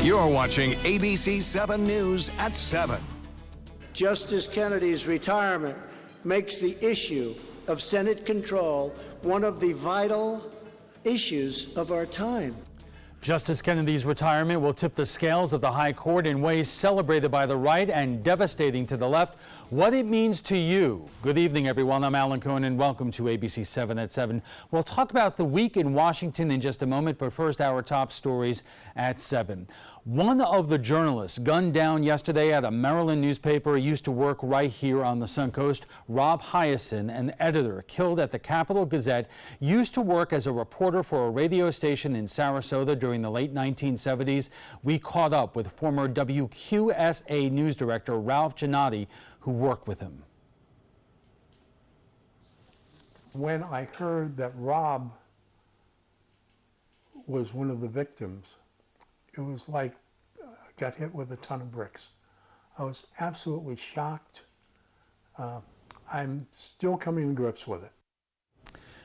You're watching ABC 7 News at 7. Justice Kennedy's retirement makes the issue of Senate control one of the vital issues of our time. Justice Kennedy's retirement will tip the scales of the High Court in ways celebrated by the right and devastating to the left. What it means to you. Good evening, everyone. I'm Alan Cohen, and welcome to ABC 7 at 7. We'll talk about the week in Washington in just a moment, but first, our top stories at 7. One of the journalists gunned down yesterday at a Maryland newspaper used to work right here on the Suncoast. Rob Hyacin, an editor killed at the Capital Gazette, used to work as a reporter for a radio station in Sarasota during the late 1970s. We caught up with former WQSA news director Ralph Giannotti, who worked with him. When I heard that Rob was one of the victims, it was like I got hit with a ton of bricks. I was absolutely shocked. I'm still coming to grips with it.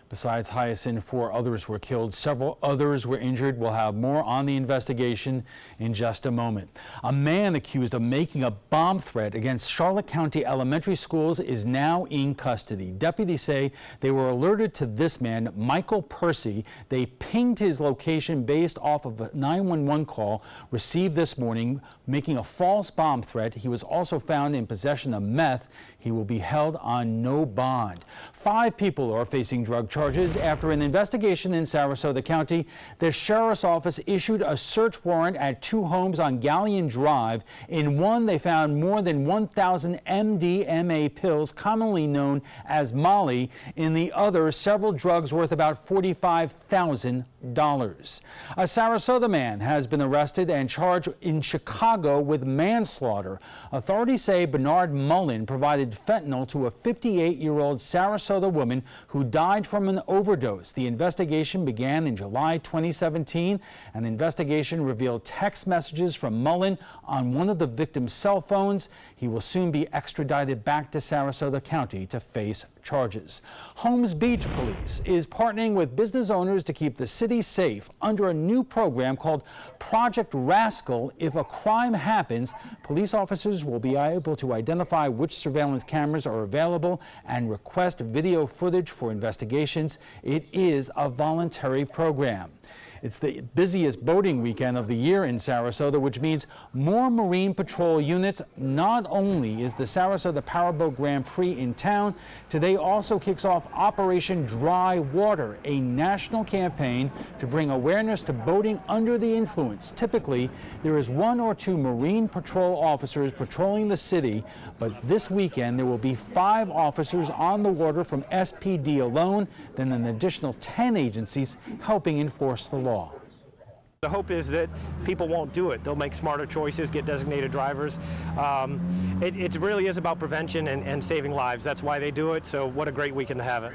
Besides Hyacin, 4 others were killed. Several others were injured. We'll have more on the investigation in just a moment. A man accused of making a bomb threat against Charlotte County elementary schools is now in custody. Deputies say they were alerted to this man, Michael Percy. They pinged his location based off of a 911 call received this morning, making a false bomb threat. He was also found in possession of meth. He will be held on no bond. 5 people are facing drug charges after an investigation in Sarasota County. The sheriff's office issued a search warrant at 2 homes on Galleon Drive. In one, they found more than 1,000 MDMA pills, commonly known as Molly. In the other, several drugs worth about $45,000. A Sarasota man has been arrested and charged in Chicago with manslaughter. Authorities say Bernard Mullen provided fentanyl to a 58-year-old Sarasota woman who died from an overdose. The investigation began in July 2017. An investigation revealed text messages from Mullen on one of the victim's cell phones. He will soon be extradited back to Sarasota County to face charges. Holmes Beach Police is partnering with business owners to keep the city safe under a new program called Project Rascal. If a crime happens, police officers will be able to identify which surveillance cameras are available and request video footage for investigations. It is a voluntary program. It's the busiest boating weekend of the year in Sarasota, which means more Marine Patrol units. Not only is the Sarasota Powerboat Grand Prix in town, today also kicks off Operation Dry Water, a national campaign to bring awareness to boating under the influence. Typically, there is 1 or 2 Marine Patrol officers patrolling the city, but this weekend there will be 5 officers on the water from SPD alone, then an additional 10 agencies helping enforce the law. The hope is that people won't do it. They'll make smarter choices, get designated drivers. It really is about prevention and saving lives. That's why they do it, so what a great weekend to have it.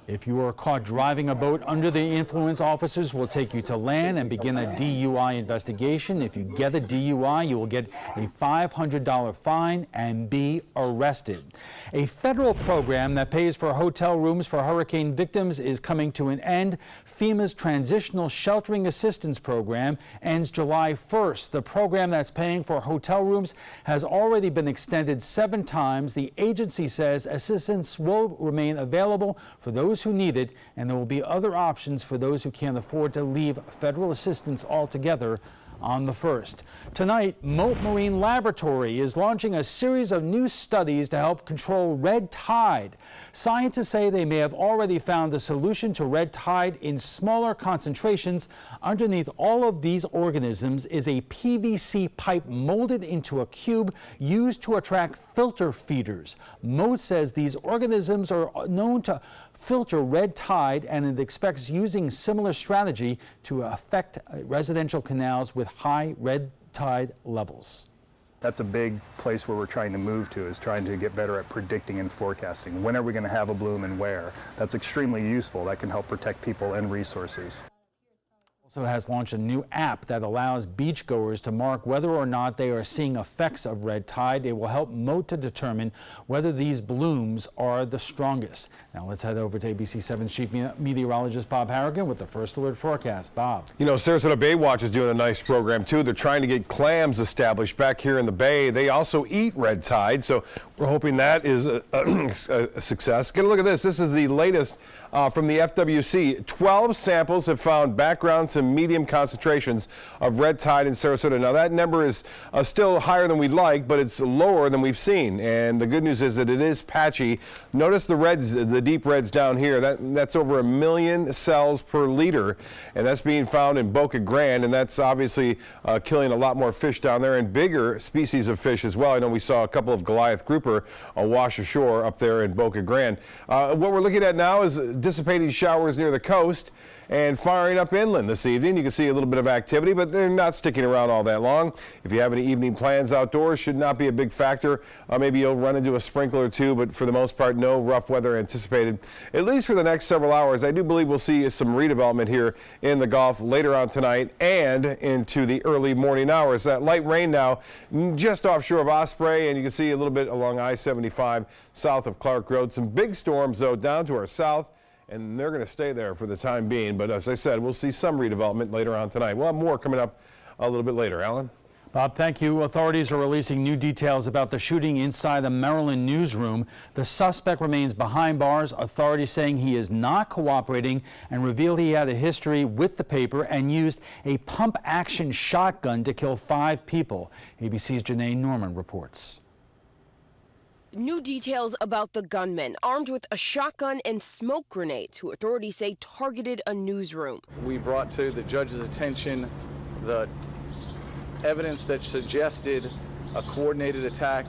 If you are caught driving a boat under the influence, officers will take you to land and begin a DUI investigation. If you get a DUI, you will get a $500 fine and be arrested. A federal program that pays for hotel rooms for hurricane victims is coming to an end. FEMA's Transitional Sheltering Assistance Program ends July 1st. The program that's paying for hotel rooms has already been extended 7 times. The agency says assistance will remain available for those who need it, and there will be other options for those who can't afford to leave federal assistance altogether on the 1st. Tonight, Mote Marine Laboratory is launching a series of new studies to help control red tide. Scientists say they may have already found the solution to red tide in smaller concentrations. Underneath all of these organisms is a PVC pipe molded into a cube used to attract filter feeders. Mote says these organisms are known to filter red tide, and it expects using similar strategy to affect residential canals with high red tide levels. That's a big place where we're trying to move to, is trying to get better at predicting and forecasting. When are we going to have a bloom and where? That's extremely useful. That can help protect people and resources. Also has launched a new app that allows beachgoers to mark whether or not they are seeing effects of red tide. It will help MOAT to determine whether these blooms are the strongest. Now let's head over to ABC 7's chief meteorologist Bob Harrigan with the first alert forecast. Bob. You know, Sarasota Bay Watch is doing a nice program too. They're trying to get clams established back here in the bay. They also eat red tide, so we're hoping that is a success. Get a look at this. This is the latest from the FWC. 12 samples have found background to medium concentrations of red tide in Sarasota. Now that number is still higher than we'd like, but it's lower than we've seen. And the good news is that it is patchy. Notice the reds, the deep reds down here. That's over 1 million cells per liter, and that's being found in Boca Grande, and that's obviously killing a lot more fish down there and bigger species of fish as well. I know we saw a couple of Goliath grouper wash ashore up there in Boca Grande. What we're looking at now is dissipating showers near the coast and firing up inland this evening. You can see a little bit of activity, but they're not sticking around all that long. If you have any evening plans outdoors, should not be a big factor. Maybe you'll run into a sprinkler or two, but for the most part, no rough weather anticipated, at least for the next several hours. I do believe we'll see some redevelopment here in the Gulf later on tonight and into the early morning hours. That light rain now just offshore of Osprey, and you can see a little bit along I-75 south of Clark Road. Some big storms, though, down to our south, and they're going to stay there for the time being. But as I said, we'll see some redevelopment later on tonight. We'll have more coming up a little bit later. Alan? Bob, thank you. Authorities are releasing new details about the shooting inside the Maryland newsroom. The suspect remains behind bars. Authorities saying he is not cooperating and revealed he had a history with the paper and used a pump-action shotgun to kill 5 people. ABC's Janae Norman reports. New details about the gunman, armed with a shotgun and smoke grenades, who authorities say targeted a newsroom. We brought to the judge's attention the evidence that suggested a coordinated attack,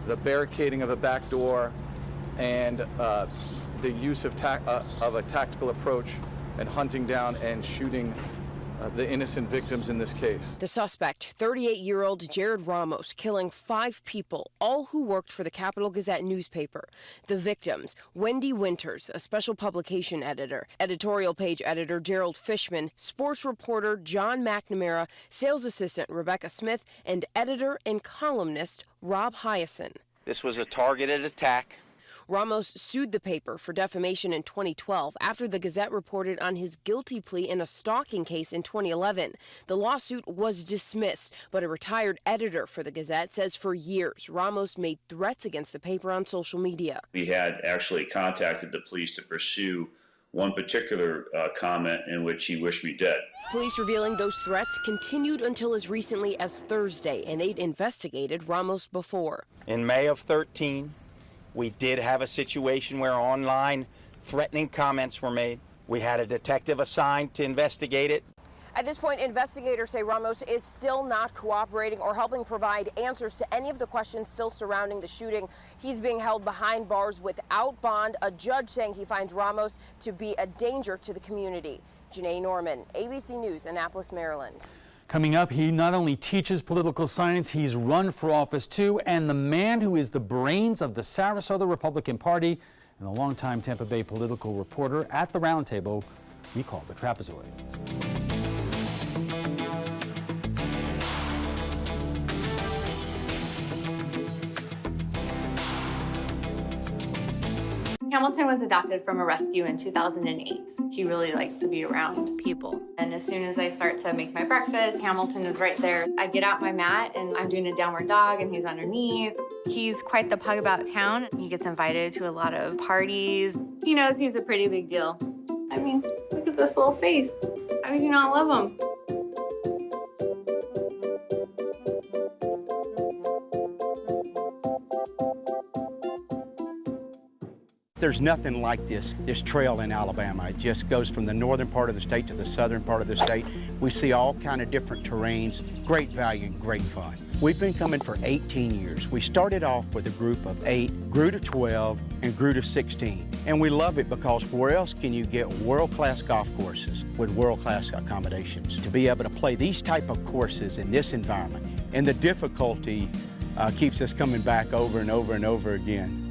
the barricading of a back door, and the use of a tactical approach and hunting down and shooting the innocent victims in this case. The suspect, 38-year-old Jared Ramos, killing 5 people, all who worked for the Capital Gazette newspaper. The victims, Wendy Winters, a special publication editor, editorial page editor Gerald Fishman, sports reporter John McNamara, sales assistant Rebecca Smith, and editor and columnist Rob Hyacin. This was a targeted attack. Ramos sued the paper for defamation in 2012 after the Gazette reported on his guilty plea in a stalking case in 2011. The lawsuit was dismissed, but a retired editor for the Gazette says for years Ramos made threats against the paper on social media. We had actually contacted the police to pursue one particular comment in which he wished me dead. Police revealing those threats continued until as recently as Thursday, and they'd investigated Ramos before. In May of 2013, we did have a situation where online threatening comments were made. We had a detective assigned to investigate it. At this point, investigators say Ramos is still not cooperating or helping provide answers to any of the questions still surrounding the shooting. He's being held behind bars without bond, a judge saying he finds Ramos to be a danger to the community. Janae Norman, ABC News, Annapolis, Maryland. Coming up, he not only teaches political science, he's run for office too, and the man who is the brains of the Sarasota Republican Party and a longtime Tampa Bay political reporter at the roundtable we call the Trapezoid. Hamilton was adopted from a rescue in 2008. He really likes to be around people. And as soon as I start to make my breakfast, Hamilton is right there. I get out my mat and I'm doing a downward dog and he's underneath. He's quite the pug about town. He gets invited to a lot of parties. He knows he's a pretty big deal. I mean, look at this little face. How could you not love him? There's nothing like this trail in Alabama. It just goes from the northern part of the state to the southern part of the state. We see all kind of different terrains, great value, and great fun. We've been coming for 18 years. We started off with a group of 8, grew to 12, and grew to 16. And we love it because where else can you get world-class golf courses with world-class accommodations? To be able to play these type of courses in this environment, and the difficulty keeps us coming back over and over and over again.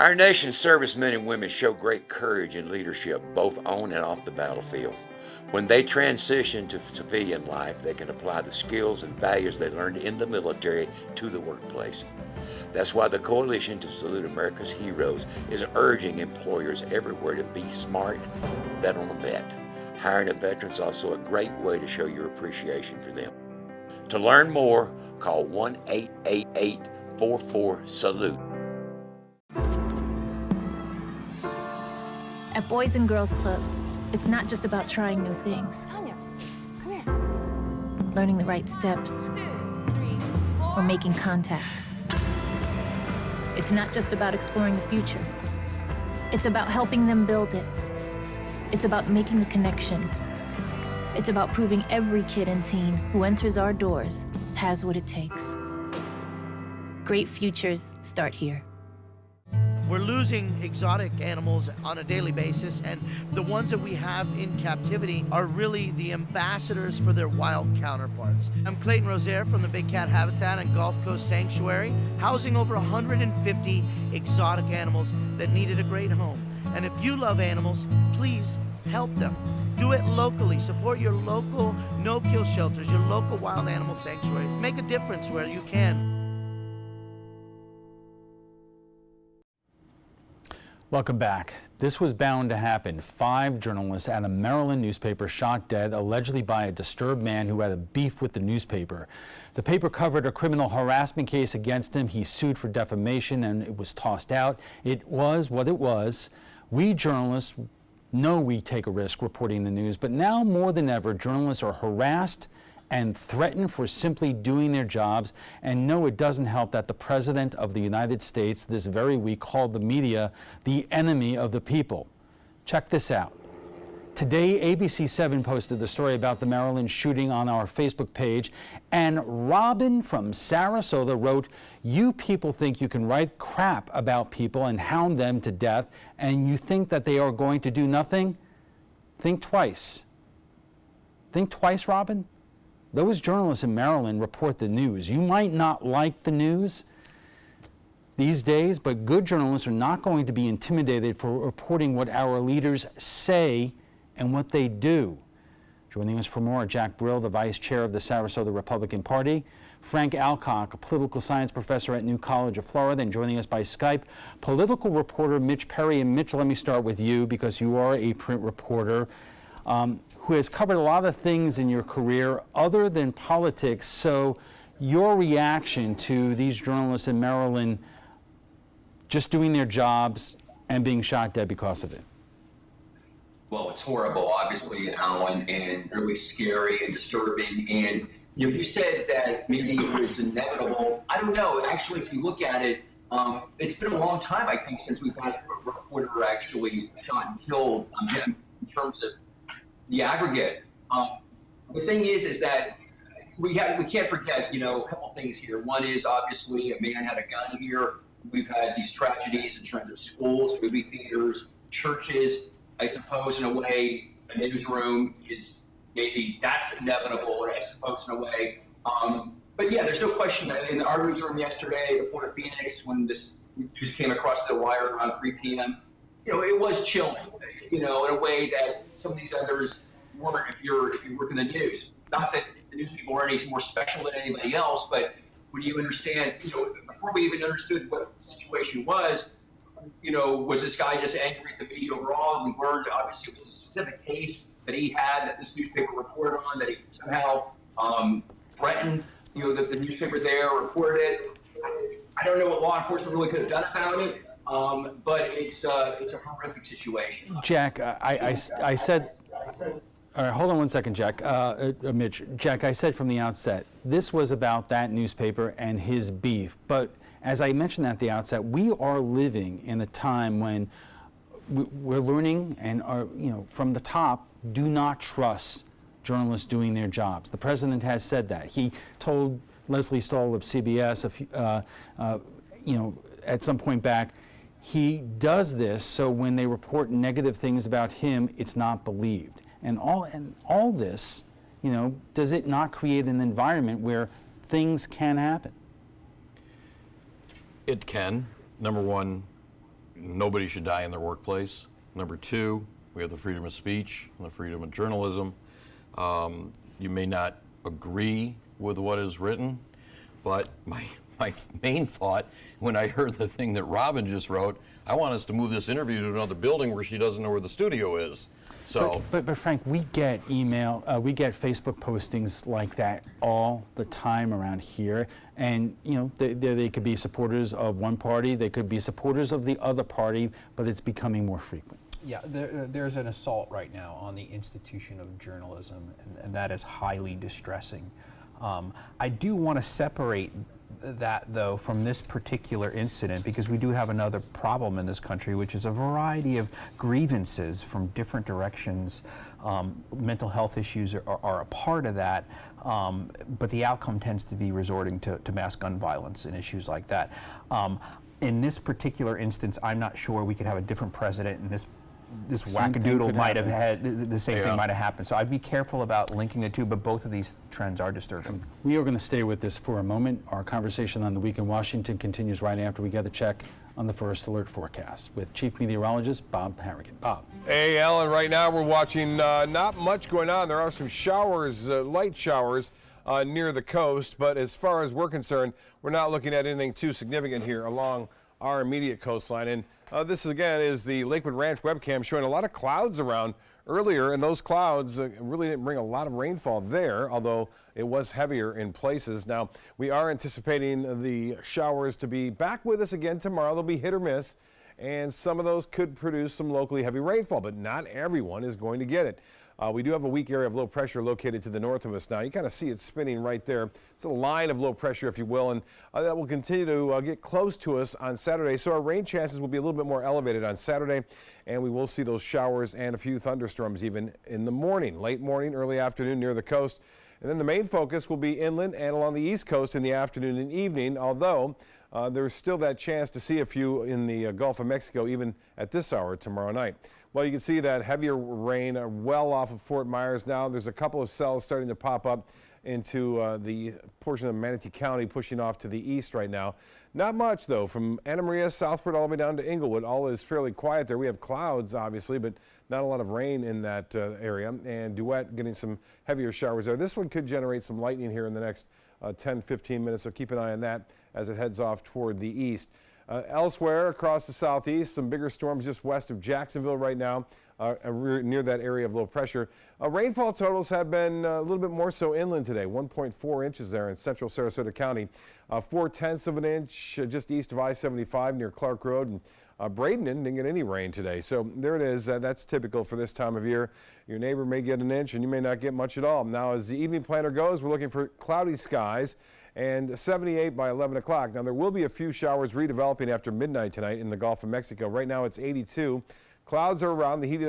Our nation's servicemen and women show great courage and leadership, both on and off the battlefield. When they transition to civilian life, they can apply the skills and values they learned in the military to the workplace. That's why the Coalition to Salute America's Heroes is urging employers everywhere to be smart, bet on a vet. Hiring a veteran is also a great way to show your appreciation for them. To learn more, call 1-888-44-SALUTE. At Boys and Girls Clubs, it's not just about trying new things. Tanya, come here. Learning the right steps. 2, 3, 4. Or making contact. It's not just about exploring the future. It's about helping them build it. It's about making a connection. It's about proving every kid and teen who enters our doors has what it takes. Great futures start here. We're losing exotic animals on a daily basis, and the ones that we have in captivity are really the ambassadors for their wild counterparts. I'm Clayton Rozier from the Big Cat Habitat and Gulf Coast Sanctuary, housing over 150 exotic animals that needed a great home. And if you love animals, please help them. Do it locally. Support your local no-kill shelters, your local wild animal sanctuaries. Make a difference where you can. Welcome back. This was bound to happen. 5 journalists at a Maryland newspaper shot dead, allegedly by a disturbed man who had a beef with the newspaper. The paper covered a criminal harassment case against him. He sued for defamation and it was tossed out. It was what it was. We journalists know we take a risk reporting the news, but now more than ever, journalists are harassed and threatened for simply doing their jobs. And no, it doesn't help that the President of the United States this very week called the media the enemy of the people. Check this out. Today, ABC 7 posted the story about the Maryland shooting on our Facebook page, and Robin from Sarasota wrote, "You people think you can write crap about people and hound them to death, and you think that they are going to do nothing? Think twice." Think twice, Robin? Those journalists in Maryland report the news. You might not like the news these days, but good journalists are not going to be intimidated for reporting what our leaders say and what they do. Joining us for more, Jack Brill, the vice chair of the Sarasota Republican Party, Frank Alcock, a political science professor at New College of Florida, and joining us by Skype, political reporter Mitch Perry. And Mitch, let me start with you because you are a print reporter who has covered a lot of things in your career other than politics. So your reaction to these journalists in Maryland just doing their jobs and being shot dead because of it? Well, it's horrible, obviously, Alan, and really scary and disturbing. And you said that maybe it was inevitable. I don't know. Actually, if you look at it, it's been a long time, I think, since we've had a reporter actually shot and killed in terms of the aggregate. The thing is that we can't forget, a couple things here. One is obviously a man had a gun here. We've had these tragedies in terms of schools, movie theaters, churches. I suppose in a way, a newsroom is that's inevitable, I suppose in a way. But yeah, there's no question that in our newsroom yesterday, the Port of Phoenix, when this news came across the wire around 3 p.m., it was chilling, in a way that some of these others weren't if you work in the news. Not that the news people are any more special than anybody else, but when you understand, before we even understood what the situation was this guy just angry at the media overall? We learned, obviously, it was a specific case that he had that this newspaper reported on, that he somehow threatened, the newspaper there reported it. I don't know what law enforcement really could have done about it, but it's a horrific situation. Jack, I said, all right, hold on one second, Jack. Mitch, Jack, I said from the outset, this was about that newspaper and his beef. But as I mentioned at the outset, we are living in a time when we're learning and are, from the top, do not trust journalists doing their jobs. The president has said that. He told Leslie Stahl of CBS, at some point back, he does this so when they report negative things about him, it's not believed. And all this, does it not create an environment where things can happen? It can. Number one, nobody should die in their workplace. Number two, we have the freedom of speech and the freedom of journalism. You may not agree with what is written, but my main thought when I heard the thing that Robin just wrote, I want us to move this interview to another building where she doesn't know where the studio is. So, but Frank, we get email, we get Facebook postings like that all the time around here, and you know they could be supporters of one party, they could be supporters of the other party, but it's becoming more frequent. Yeah, there's an assault right now on the institution of journalism, and that is highly distressing. I do want to separate that, though, from this particular incident, because we do have another problem in this country, which is a variety of grievances from different directions. Mental health issues are a part of that, but the outcome tends to be resorting to mass gun violence and issues like that. In this particular instance, I'm not sure we could have a different president, and this wackadoodle might have had the same thing might have happened. So I'd be careful about linking the two, but both of these trends are disturbing. We are going to stay with this for a moment. Our conversation on the Week in Washington continues right after we get the check on the First Alert forecast with Chief Meteorologist Bob Harrigan. Bob. Hey, Alan, right now we're watching not much going on. There are some showers, light showers near the coast, but as far as we're concerned, we're not looking at anything too significant here along our immediate coastline. And this again is the Lakewood Ranch webcam showing a lot of clouds around earlier, and those clouds really didn't bring a lot of rainfall there, although it was heavier in places. Now, we are anticipating the showers to be back with us again tomorrow. They'll be hit or miss, and some of those could produce some locally heavy rainfall, but not everyone is going to get it. We do have a weak area of low pressure located to the north of us now. You kind of see it spinning right there. It's a line of low pressure, if you will, and that will continue to get close to us on Saturday. So our rain chances will be a little bit more elevated on Saturday, and we will see those showers and a few thunderstorms even in the morning, late morning, early afternoon near the coast. And then the main focus will be inland and along the east coast in the afternoon and evening, although there's still that chance to see a few in the Gulf of Mexico even at this hour tomorrow night. Well, you can see that heavier rain well off of Fort Myers now. There's a couple of cells starting to pop up into the portion of Manatee County, pushing off to the east right now. Not much, though, from Anna Maria southward all the way down to Inglewood. All is fairly quiet there. We have clouds, obviously, but not a lot of rain in that area. And Duet getting some heavier showers there. This one could generate some lightning here in the next 10-15 minutes, so keep an eye on that as it heads off toward the east. Elsewhere across the southeast, some bigger storms just west of Jacksonville right now, near that area of low pressure. Rainfall totals have been a little bit more so inland today, 1.4 inches there in central Sarasota County, 0.4 of an inch just east of I-75 near Clark Road. And Braden didn't get any rain today, so there it is. That's typical for this time of year. Your neighbor may get an inch and you may not get much at all. Now, as the evening planner goes, we're looking for cloudy skies and 78 by 11 o'clock. Now, there will be a few showers redeveloping after midnight tonight in the Gulf of Mexico. Right now, it's 82. Clouds are around, the heat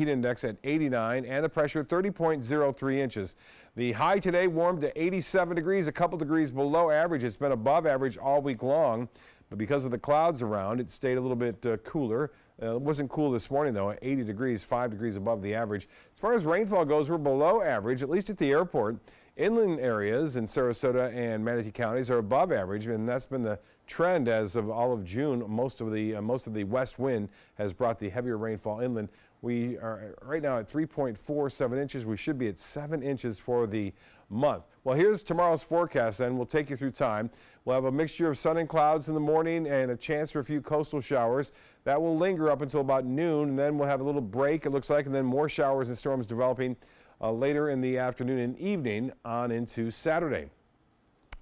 index at 89, and the pressure 30.03 inches. The high today warmed to 87 degrees, a couple degrees below average. It's been above average all week long, but because of the clouds around, it stayed a little bit cooler. It wasn't cool this morning, though, at 80 degrees, 5 degrees above the average. As far as rainfall goes, we're below average, at least at the airport. Inland areas in Sarasota and Manatee counties are above average, and that's been the trend as of all of June. Most of the west wind has brought the heavier rainfall inland. We are right now at 3.47 inches. We should be at 7 inches for the month. Well, here's tomorrow's forecast, and we'll take you through time. We'll have a mixture of sun and clouds in the morning and a chance for a few coastal showers. That will linger up until about noon, and then we'll have a little break, it looks like, and then more showers and storms developing later in the afternoon and evening on into Saturday.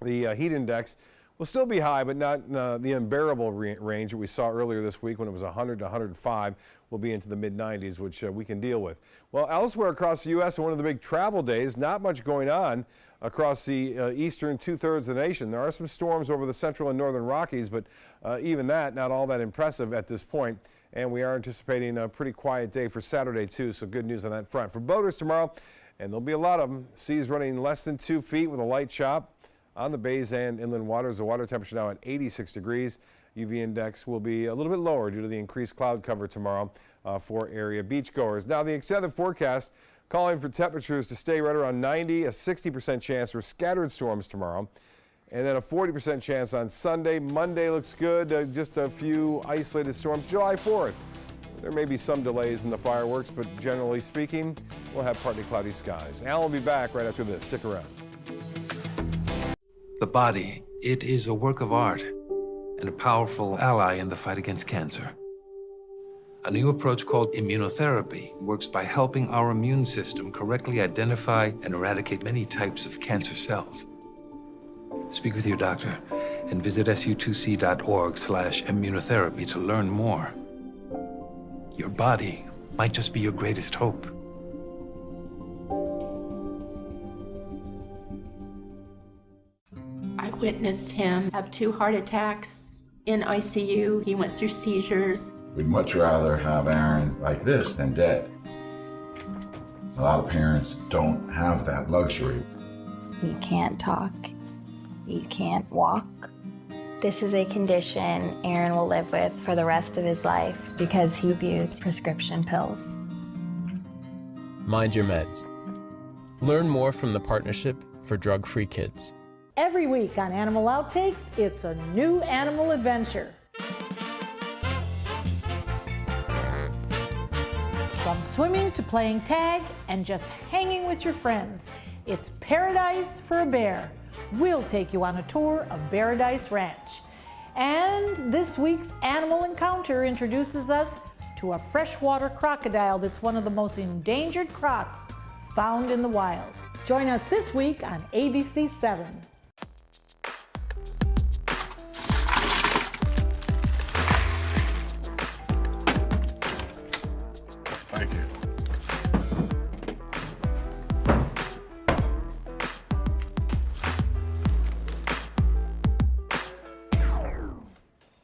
The heat index will still be high, but not the unbearable range that we saw earlier this week when it was 100 to 105. We'll be into the mid-90s, which we can deal with. Well, elsewhere across the U.S., on one of the big travel days, not much going on across the eastern two-thirds of the nation. There are some storms over the central and northern Rockies, but even that, not all that impressive at this point. And we are anticipating a pretty quiet day for Saturday, too, so good news on that front. For boaters tomorrow, and there'll be a lot of them, seas running less than 2 feet with a light chop on the bays and inland waters. The water temperature now at 86 degrees. UV index will be a little bit lower due to the increased cloud cover tomorrow for area beachgoers. Now, the extended forecast calling for temperatures to stay right around 90, a 60% chance for scattered storms tomorrow. And then a 40% chance on Sunday. Monday looks good, just a few isolated storms. July 4th, there may be some delays in the fireworks, but generally speaking, we'll have partly cloudy skies. Al will be back right after this. Stick around. The body, it is a work of art and a powerful ally in the fight against cancer. A new approach called immunotherapy works by helping our immune system correctly identify and eradicate many types of cancer cells. Speak with your doctor and visit su2c.org/immunotherapy to learn more. Your body might just be your greatest hope. I witnessed him have 2 heart attacks in ICU. He went through seizures. We'd much rather have Aaron like this than dead. A lot of parents don't have that luxury. He can't talk. He can't walk. This is a condition Aaron will live with for the rest of his life because he abused prescription pills. Mind your meds. Learn more from the Partnership for Drug-Free Kids. Every week on Animal Outtakes, it's a new animal adventure. From swimming to playing tag and just hanging with your friends, it's paradise for a bear. We'll take you on a tour of Paradise Ranch. And this week's Animal Encounter introduces us to a freshwater crocodile that's one of the most endangered crocs found in the wild. Join us this week on ABC 7. Thank you.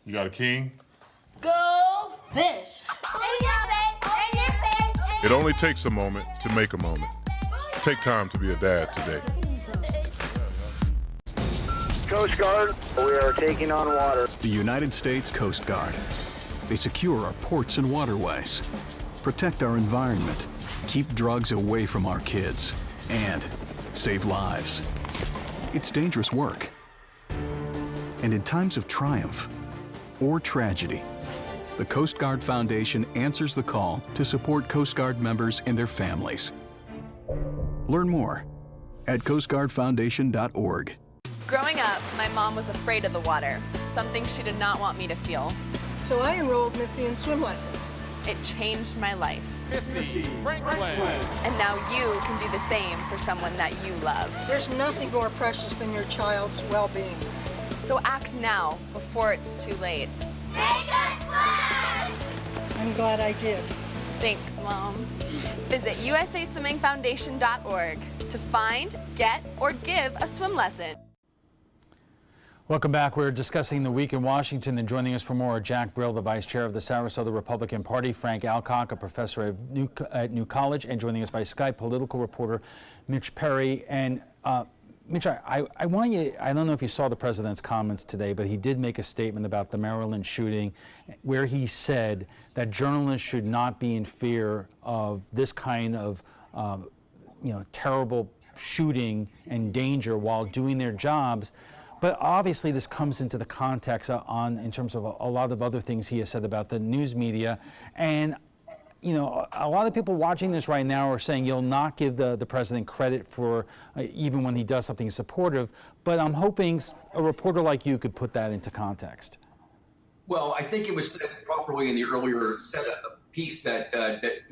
You got a king? Go fish! In your face, in your face, in It only takes a moment to make a moment. Take time to be a dad today. Coast Guard, we are taking on water. The United States Coast Guard. They secure our ports and waterways, protect our environment, keep drugs away from our kids, and save lives. It's dangerous work. And in times of triumph or tragedy, the Coast Guard Foundation answers the call to support Coast Guard members and their families. Learn more at coastguardfoundation.org. Growing up, my mom was afraid of the water, something she did not want me to feel. So I enrolled Missy in swim lessons. It changed my life. Missy Franklin. And now you can do the same for someone that you love. There's nothing more precious than your child's well-being. So act now, before it's too late. Make us fly! I'm glad I did. Thanks, Mom. Visit usaswimmingfoundation.org to find, get, or give a swim lesson. Welcome back. We're discussing the week in Washington, and joining us for more are Jack Brill, the vice chair of the Sarasota Republican Party, Frank Alcock, a professor at New College, and joining us by Skype, political reporter Mitch Perry. And Mitch, I want you, I don't know if you saw the president's comments today, but he did make a statement about the Maryland shooting where he said that journalists should not be in fear of this kind of terrible shooting and danger while doing their jobs. But obviously this comes into the context in terms of a lot of other things he has said about the news media. And a lot of people watching this right now are saying you'll not give the president credit for even when he does something supportive. But I'm hoping a reporter like you could put that into context. Well, I think it was said properly in the earlier piece that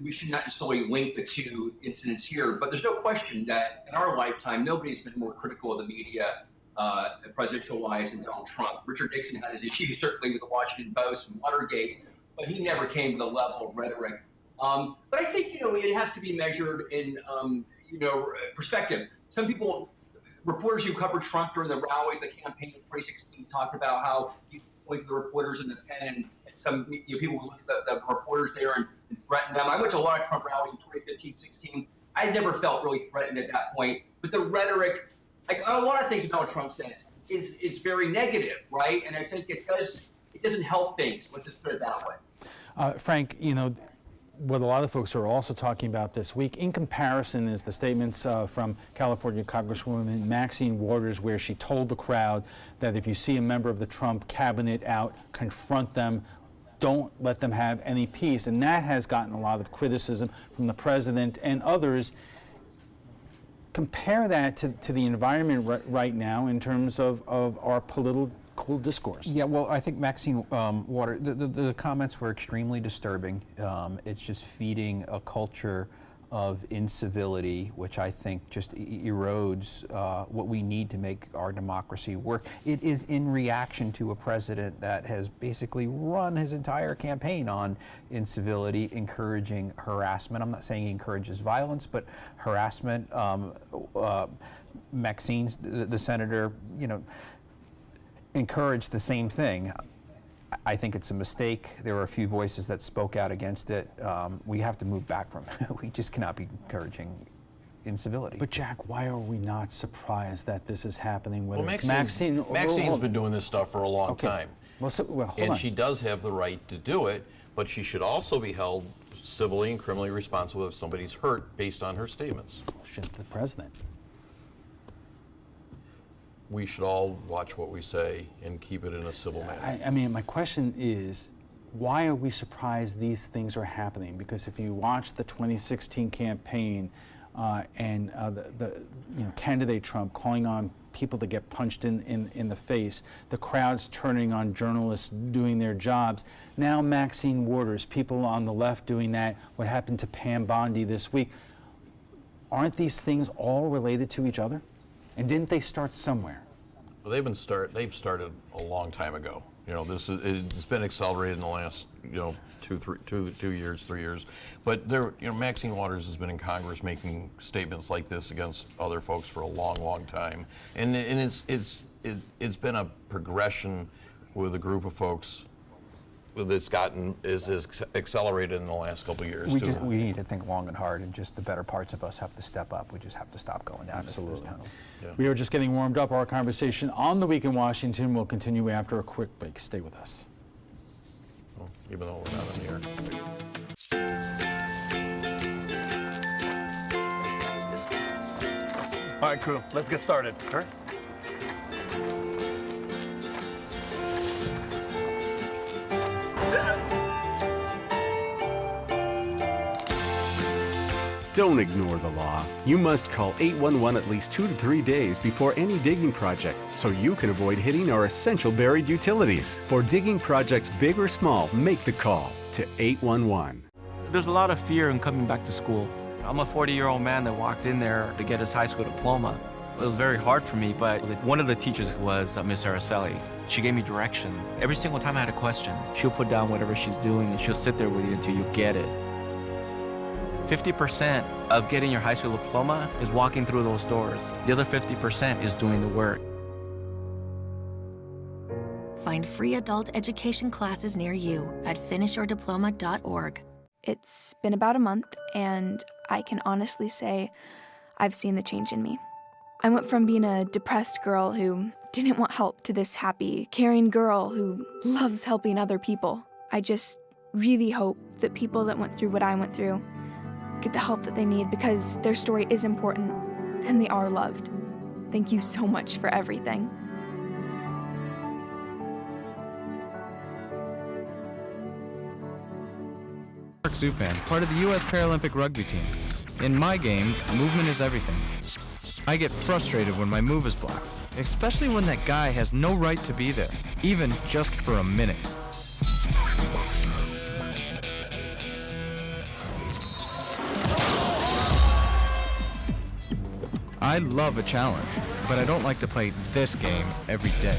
we should not necessarily link the two incidents here. But there's no question that in our lifetime, nobody's been more critical of the media presidential-wise than Donald Trump. Richard Nixon had his issues certainly with the Washington Post and Watergate, but he never came to the level of rhetoric. But I think, it has to be measured in, perspective. Some people, reporters who covered Trump during the rallies, the campaign in 2016, talked about how he pointed to the reporters in the pen, and some people would look at the reporters there and threaten them. I went to a lot of Trump rallies in 2015, 16. I never felt really threatened at that point. But the rhetoric, like a lot of things Donald Trump says, is very negative, right? And I think it doesn't help things. Let's just put it that way. Frank, what a lot of folks are also talking about this week, in comparison, is the statements from California Congresswoman Maxine Waters, where she told the crowd that if you see a member of the Trump cabinet out, confront them, don't let them have any peace. And that has gotten a lot of criticism from the president and others. Compare that to the environment right now in terms of our political discourse. Yeah, well, I think Maxine Waters, the comments were extremely disturbing. It's just feeding a culture of incivility, which I think just erodes what we need to make our democracy work. It is in reaction to a president that has basically run his entire campaign on incivility, encouraging harassment. I'm not saying he encourages violence, but harassment. Maxine's, the senator, encouraged the same thing. I think it's a mistake. There were a few voices that spoke out against it. We have to move back from it. We just cannot be encouraging incivility. But Jack, why are we not surprised that this is happening? Whether Well, it's Maxine's been doing this stuff for a long time. Hold and on. she does have the right to do it, but she should also be held civilly and criminally responsible if somebody's hurt based on her statements. Shouldn't the president? We should all watch what we say and keep it in a civil manner. I mean, my question is, why are we surprised these things are happening? Because if you watch the 2016 campaign and the candidate Trump calling on people to get punched in the face, the crowds turning on journalists doing their jobs. Now Maxine Waters, people on the left doing that. What happened to Pam Bondi this week? Aren't these things all related to each other? And didn't they start somewhere? Well, they've started a long time ago. It's been accelerated in the last 2 years, 3 years. But Maxine Waters has been in Congress making statements like this against other folks for a long, long time, and it's been a progression with a group of folks that's is accelerated in the last couple of years. We need to think long and hard, and just the better parts of us have to step up. We just have to stop going down this tunnel. Yeah. We are just getting warmed up. Our conversation on The Week in Washington will continue after a quick break. Stay with us. Well, even though we're not in the air. All right, crew, let's get started. Sure. Don't ignore the law. You must call 811 at least 2 to 3 days before any digging project so you can avoid hitting our essential buried utilities. For digging projects big or small, make the call to 811. There's a lot of fear in coming back to school. I'm a 40-year-old man that walked in there to get his high school diploma. It was very hard for me, but one of the teachers was Miss Araceli. She gave me direction. Every single time I had a question, she'll put down whatever she's doing and she'll sit there with you until you get it. 50% of getting your high school diploma is walking through those doors. The other 50% is doing the work. Find free adult education classes near you at finishyourdiploma.org. It's been about a month, and I can honestly say I've seen the change in me. I went from being a depressed girl who didn't want help to this happy, caring girl who loves helping other people. I just really hope that people that went through what I went through get the help that they need, because their story is important and they are loved. Thank you so much for everything. Mark Zupan, part of the U.S. Paralympic rugby team. In my game, movement is everything. I get frustrated when my move is blocked, especially when that guy has no right to be there, even just for a minute. I love a challenge, but I don't like to play this game every day.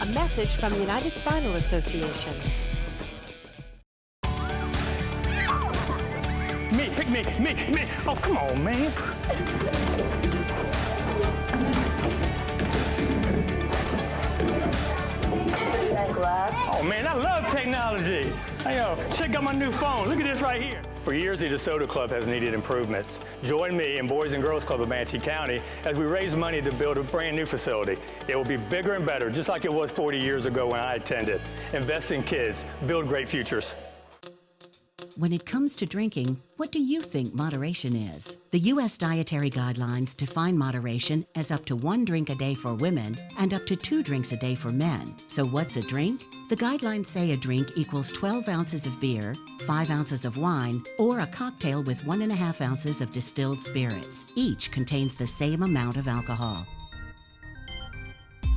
A message from the United Spinal Association. Me. Oh, come on, man. Oh, man, I love technology. Hey, check out my new phone. Look at this right here. For years, the DeSoto Club has needed improvements. Join me and Boys and Girls Club of Manatee County as we raise money to build a brand new facility. It will be bigger and better, just like it was 40 years ago when I attended. Invest in kids, build great futures. When it comes to drinking, what do you think moderation is? The U.S. Dietary Guidelines define moderation as up to 1 drink a day for women and up to 2 drinks a day for men. So what's a drink? The guidelines say a drink equals 12 ounces of beer, 5 ounces of wine, or a cocktail with 1.5 ounces of distilled spirits. Each contains the same amount of alcohol.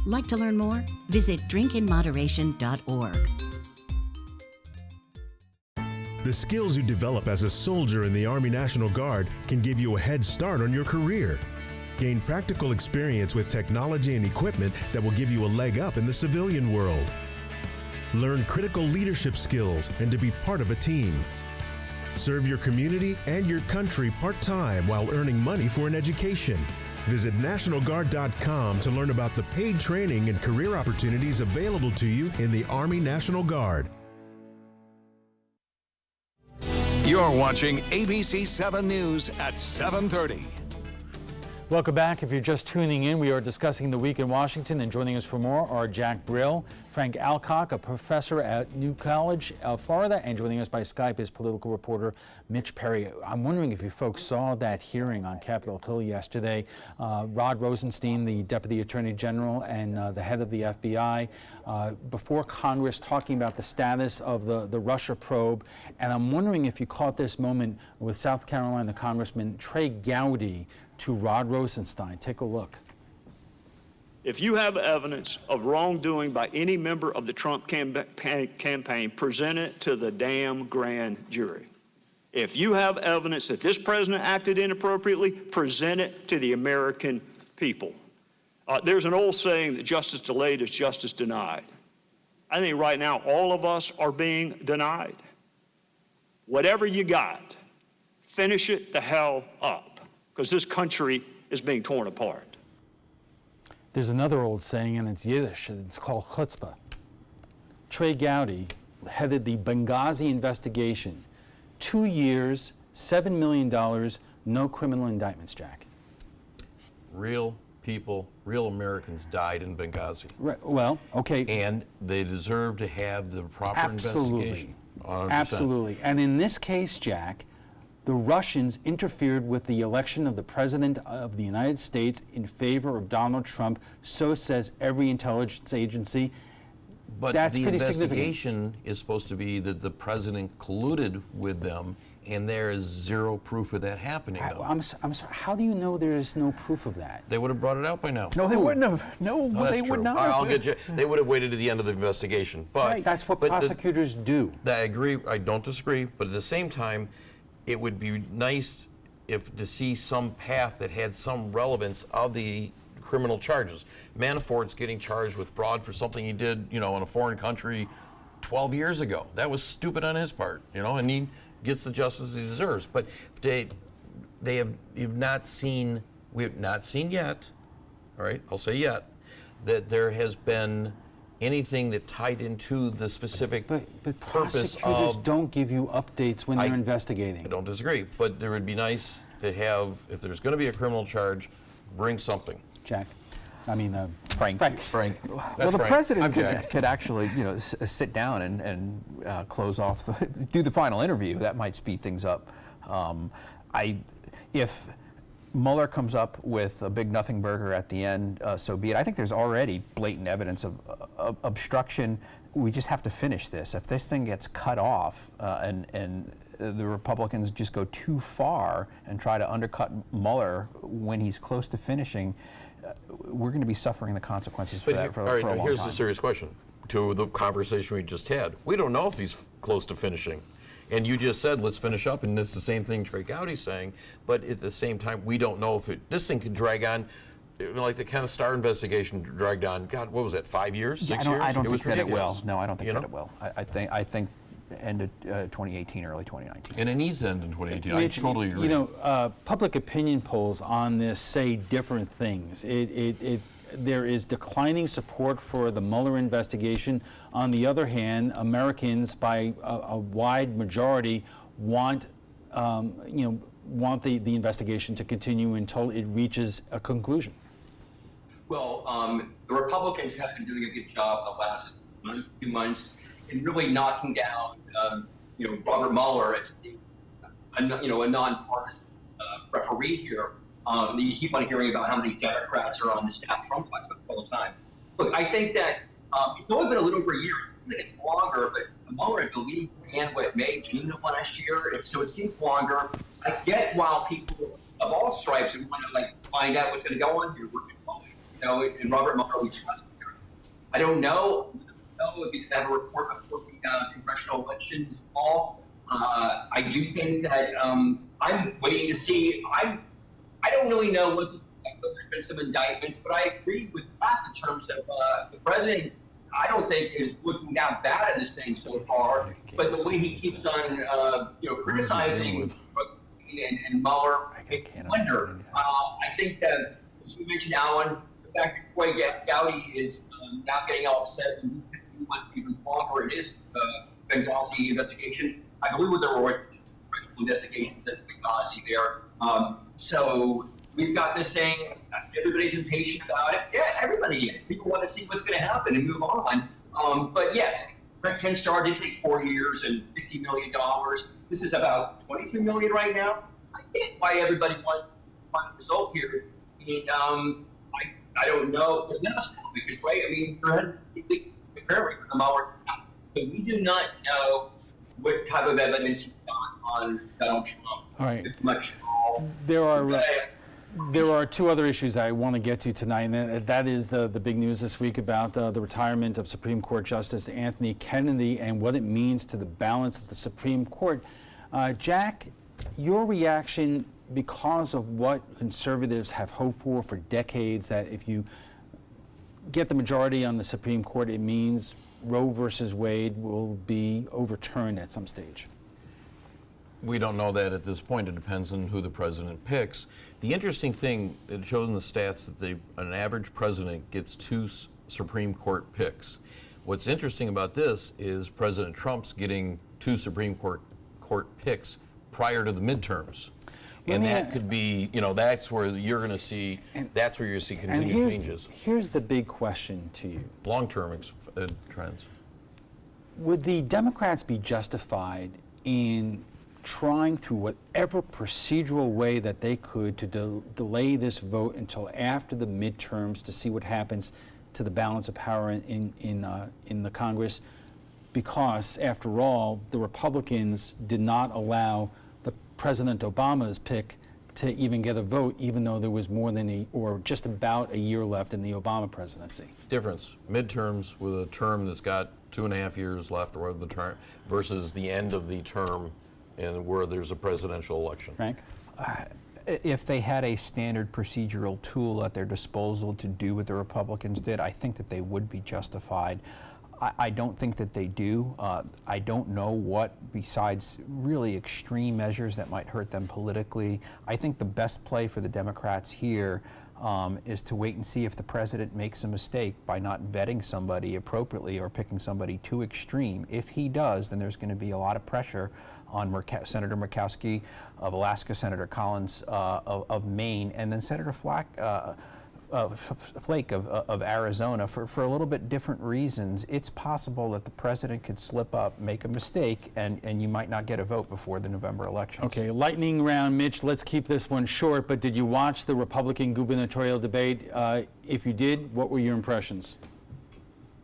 Like to learn more? Visit drinkinmoderation.org. The skills you develop as a soldier in the Army National Guard can give you a head start on your career. Gain practical experience with technology and equipment that will give you a leg up in the civilian world. Learn critical leadership skills and to be part of a team. Serve your community and your country part-time while earning money for an education. Visit NationalGuard.com to learn about the paid training and career opportunities available to you in the Army National Guard. You're watching ABC 7 News at 7:30. Welcome back. If you're just tuning in, we are discussing the week in Washington, and joining us for more are Jack Brill, Frank Alcock, a professor at New College of Florida, and joining us by Skype is political reporter Mitch Perry. I'm wondering if you folks saw that hearing on Capitol Hill yesterday. Rod Rosenstein, the Deputy Attorney General and the head of the FBI, before Congress talking about the status of the Russia probe. And I'm wondering if you caught this moment with South Carolina Congressman Trey Gowdy to Rod Rosenstein. Take a look. If you have evidence of wrongdoing by any member of the Trump campaign, present it to the damn grand jury. If you have evidence that this president acted inappropriately, present it to the American people. There's an old saying that justice delayed is justice denied. I think right now all of us are being denied. Whatever you got, finish it the hell up, because this country is being torn apart. There's another old saying, and it's Yiddish, and it's called chutzpah. Trey Gowdy headed the Benghazi investigation. 2 years, $7 million, no criminal indictments, Jack. Real people, real Americans died in Benghazi. Right, well, okay. And they deserve to have the proper investigation. 100%. Absolutely. And in this case, Jack, the Russians interfered with the election of the President of the United States in favor of Donald Trump. So says every intelligence agency. But that's the pretty investigation is supposed to be that the President colluded with them, and there is zero proof of that happening. I'm sorry, how do you know there is no proof of that? They would have brought it out by now. No, they wouldn't have. No, they would not have. I'll get you. They would have waited to the end of the investigation. But right. That's what prosecutors do. I agree. I don't disagree. But at the same time, it would be nice to see some path that had some relevance of the criminal charges. Manafort's getting charged with fraud for something he did, in a foreign country 12 years ago. That was stupid on his part, and he gets the justice he deserves. But we have not seen yet, all right, I'll say yet, that there has been anything that tied into the specific purpose prosecutors don't give you updates when they're investigating. I don't disagree, but there would be nice to have, if there's going to be a criminal charge, bring something. Jack, Frank. Well, the president could actually, sit down and close off, do the final interview. That might speed things up. If Mueller comes up with a big nothing burger at the end, so be it. I think there's already blatant evidence of obstruction. We just have to finish this. If this thing gets cut off and the Republicans just go too far and try to undercut Mueller when he's close to finishing, we're going to be suffering the consequences for that for a long time. Here's the serious question to the conversation we just had. We don't know if he's close to finishing. And you just said, let's finish up, and it's the same thing Trey Gowdy's saying, but at the same time, we don't know if this thing could drag on, like the Kenneth Starr investigation dragged on, God, what was that, 5 years, 6 years? I don't think that it will. No, I don't think that it will. I think end of 2018, early 2019. And it needs to end in 2018. I totally agree. Public opinion polls on this say different things. There is declining support for the Mueller investigation. On the other hand, Americans, by a wide majority, want the investigation to continue until it reaches a conclusion. Well, the Republicans have been doing a good job the last 2 months in really knocking down Robert Mueller as a nonpartisan referee here. You keep on hearing about how many Democrats are on the staff Trump talks about all the time. Look, I think that it's only been a little over a year. I think it's longer, but Mueller, I believe, ran May, June of last year, so it seems longer. I get while people of all stripes want to find out what's going to go on here. And Robert Mueller, we trust him. I don't know if he's going to have a report before the congressional election this fall. I do think that I'm waiting to see. I don't really know what there's been some indictments, but I agree with that in terms of the president. I don't think is looking that bad at this thing so far, but the way he keeps on, criticizing and Mueller, makes me wonder. I think that, as we mentioned, Alan, the fact that Troy Gowdy is now getting all upset and he went even longer in his Benghazi investigation. I believe there were investigations at Benghazi there. So we've got this thing. Everybody's impatient about it. Yeah, everybody is. People want to see what's going to happen and move on. But yes, Ken Starr did take 4 years and $50 million. This is about $22 million right now. I get why everybody wants to find a result here. And I don't know. Because, right? I mean, you're preparing for the Mueller. So we do not know what type of evidence he got on Donald Trump. All right. Much. There are two other issues I want to get to tonight, and that is the big news this week about the retirement of Supreme Court Justice Anthony Kennedy and what it means to the balance of the Supreme Court. Jack, your reaction, because of what conservatives have hoped for decades, that if you get the majority on the Supreme Court, it means Roe versus Wade will be overturned at some stage. We don't know that at this point. It depends on who the president picks. The interesting thing, it shows in the stats that an average president gets 2 Supreme Court picks. What's interesting about this is President Trump's getting 2 Supreme Court picks prior to the midterms. And that could be, that's where you're going to see, that's where you're going to see continued changes. Here's the big question to you. Long-term trends. Would the Democrats be justified in trying through whatever procedural way that they could to delay this vote until after the midterms to see what happens to the balance of power in the Congress? Because, after all, the Republicans did not allow President Obama's pick to even get a vote, even though there was more than or just about a year left in the Obama presidency. Difference. Midterms with a term that's got 2.5 years left or the term versus the end of the term and where there's a presidential election. Frank? If they had a standard procedural tool at their disposal to do what the Republicans did, I think that they would be justified. I don't think that they do. I don't know what, besides really extreme measures that might hurt them politically. I think the best play for the Democrats here is to wait and see if the president makes a mistake by not vetting somebody appropriately or picking somebody too extreme. If he does, then there's going to be a lot of pressure on Senator Murkowski of Alaska, Senator Collins of Maine, and then Senator Flake of Arizona for a little bit different reasons. It's possible that the president could slip up, make a mistake, and you might not get a vote before the November elections. Okay, lightning round, Mitch. Let's keep this one short, but did you watch the Republican gubernatorial debate? If you did, what were your impressions?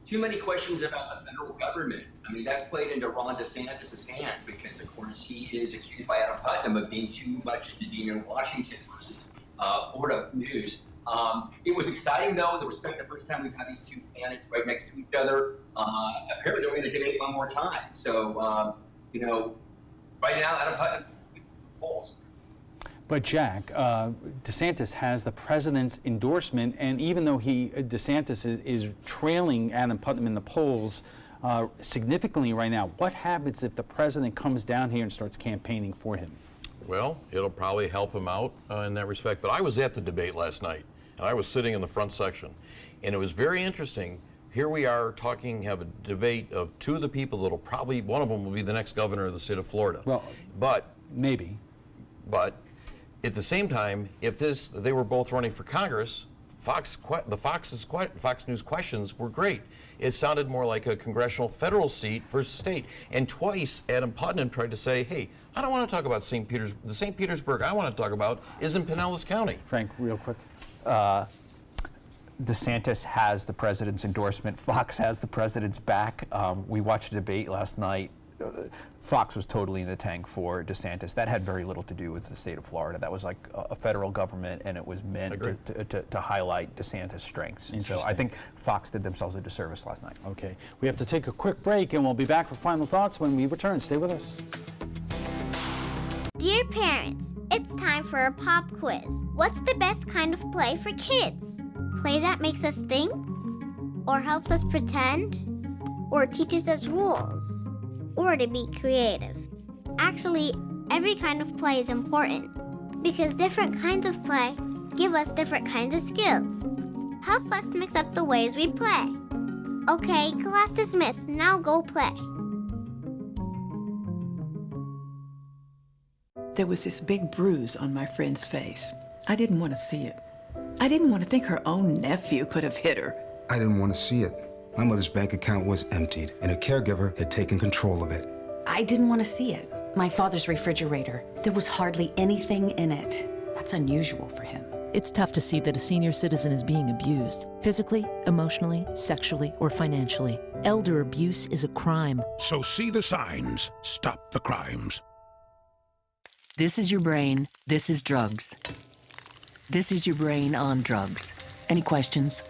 Too many questions about the federal government. I mean, that played into Ron DeSantis' hands because, of course, he is accused by Adam Putnam of being too much into being in Washington versus Florida news. It was exciting, though, the respect the first time we've had these two candidates right next to each other. Apparently, they're going to debate one more time. So, right now, Adam Putnam's in the polls. But Jack, DeSantis has the president's endorsement, and even though DeSantis is trailing Adam Putnam in the polls significantly right now, what happens if the president comes down here and starts campaigning for him? Well, it'll probably help him out in that respect. But I was at the debate last night, and I was sitting in the front section, and it was very interesting. Here we are have a debate of two of the people that'll probably, one of them will be the next governor of the state of Florida. Well, but maybe. But at the same time, if they were both running for Congress, Fox News questions were great. It sounded more like a congressional federal seat versus state. And twice, Adam Putnam tried to say, hey, I don't want to talk about St. Petersburg. The St. Petersburg I want to talk about is in Pinellas County. Frank, real quick. DeSantis has the president's endorsement. Fox has the president's back. We watched a debate last night. Fox was totally in the tank for DeSantis. That had very little to do with the state of Florida. That was like a federal government, and it was meant to highlight DeSantis' strengths. So I think Fox did themselves a disservice last night. Okay, we have to take a quick break, and we'll be back for final thoughts when we return. Stay with us. Dear parents, it's time for a pop quiz. What's the best kind of play for kids? Play that makes us think? Or helps us pretend? Or teaches us rules? Or to be creative? Actually, every kind of play is important because different kinds of play give us different kinds of skills. Help us mix up the ways we play. Okay, class dismissed. Now go play. There was this big bruise on my friend's face. I didn't want to see it. I didn't want to think her own nephew could have hit her. I didn't want to see it. My mother's bank account was emptied, and a caregiver had taken control of it. I didn't want to see it. My father's refrigerator, there was hardly anything in it. That's unusual for him. It's tough to see that a senior citizen is being abused, physically, emotionally, sexually, or financially. Elder abuse is a crime. So see the signs. Stop the crimes. This is your brain. This is drugs. This is your brain on drugs. Any questions?